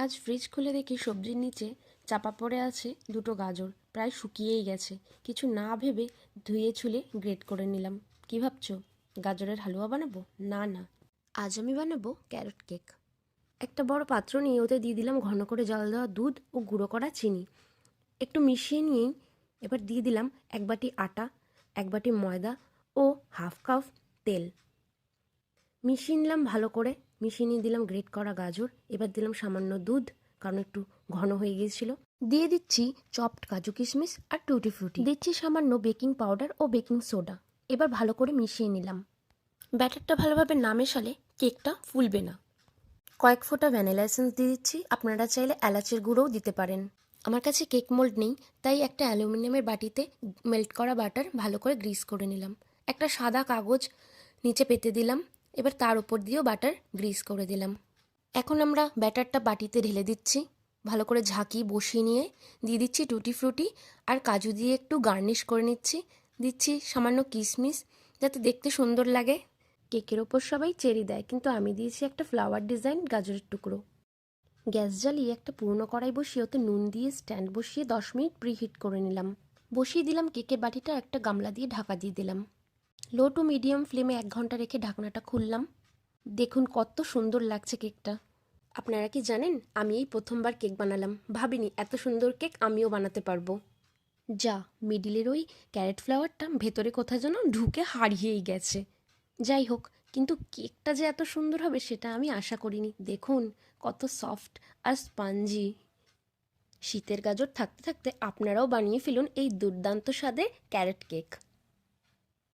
আজ ফ্রিজ খুলে দেখি সবজির নিচে চাপা পড়ে আছে দুটো গাজর, প্রায় শুকিয়েই গেছে। কিছু না ভেবে ধুয়ে ছুলে গ্রেট করে নিলাম। কি ভাবছো, গাজরের হালুয়া বানাবো? না না, আজ আমি বানাবো ক্যারট কেক। একটা বড় পাত্র নিয়ে ওতে দিয়ে দিলাম ঘন করে জল দেওয়া দুধ ও গুঁড়ো করা চিনি। একটু মিশিয়ে নিয়েই এবার দিয়ে দিলাম 1 বাটি আটা, 1 বাটি ময়দা ও হাফ কাপ তেল। মিশিয়ে নিলাম ভালো করে। মিশিয়ে নিয়ে দিলাম গ্রেট করা গাজর। এবার দিলাম সামান্য দুধ, কারণ একটু ঘন হয়ে গিয়েছিল। দিয়ে দিচ্ছি চপড কাজু কিশমিশ আর টুটি ফ্রুটি। দিচ্ছি সামান্য বেকিং পাউডার ও বেকিং সোডা। এবার ভালো করে মিশিয়ে নিলাম। ব্যাটারটা ভালোভাবে না মেশালে কেকটা ফুলবে না। কয়েক ফোঁটা ভ্যানিলা এসেন্স দিয়ে দিচ্ছি। আপনারা চাইলে এলাচের গুঁড়োও দিতে পারেন। আমার কাছে কেক মোল্ড নেই, তাই একটা অ্যালুমিনিয়ামের বাটিতে মেল্ট করা বাটার ভালো করে গ্রিস করে নিলাম। একটা সাদা কাগজ নিচে পেতে দিলাম। এবার তার উপর দিয়েও বাটার গ্রিস করে দিলাম। এখন আমরা ব্যাটারটা বাটিতে ঢেলে দিচ্ছি। ভালো করে ঝাঁকি বসিয়ে নিয়ে দিয়ে দিচ্ছি টুটি ফ্রুটি আর কাজু দিয়ে একটু গার্নিশ করে নিচ্ছি। দিচ্ছি সামান্য কিশমিশ, যাতে দেখতে সুন্দর লাগে। কেকের ওপর সবাই চেরি দেয়, কিন্তু আমি দিয়েছি একটা ফ্লাওয়ার ডিজাইন গাজরের টুকরো। গ্যাস জ্বালিয়ে একটা পুরনো কড়াই বসিয়ে ওতে নুন দিয়ে স্ট্যান্ড বসিয়ে 10 মিনিট প্রিহিট করে নিলাম। বসিয়ে দিলাম কেকের বাটিটা, একটা গামলা দিয়ে ঢাকা দিয়ে দিলাম। লো টু মিডিয়াম ফ্লেমে 1 ঘন্টা রেখে ঢাকনাটা খুললাম। দেখুন কত সুন্দর লাগছে কেকটা। আপনারা কি জানেন, আমি এই প্রথমবার কেক বানালাম। ভাবিনি এত সুন্দর কেক আমিও বানাতে পারবো। যা, মিডিলের ওই ক্যারেট ফ্লাওয়ারটা ভেতরে কোথায় যেন ঢুকে হারিয়েই গেছে। যাই হোক, কিন্তু কেকটা যে এত সুন্দর হবে সেটা আমি আশা করিনি। দেখুন কত সফট আর স্পঞ্জি। শীতের গাজর থাকতে থাকতে আপনারাও বানিয়ে ফেলুন এই দুর্দান্ত স্বাদের ক্যারেট কেক।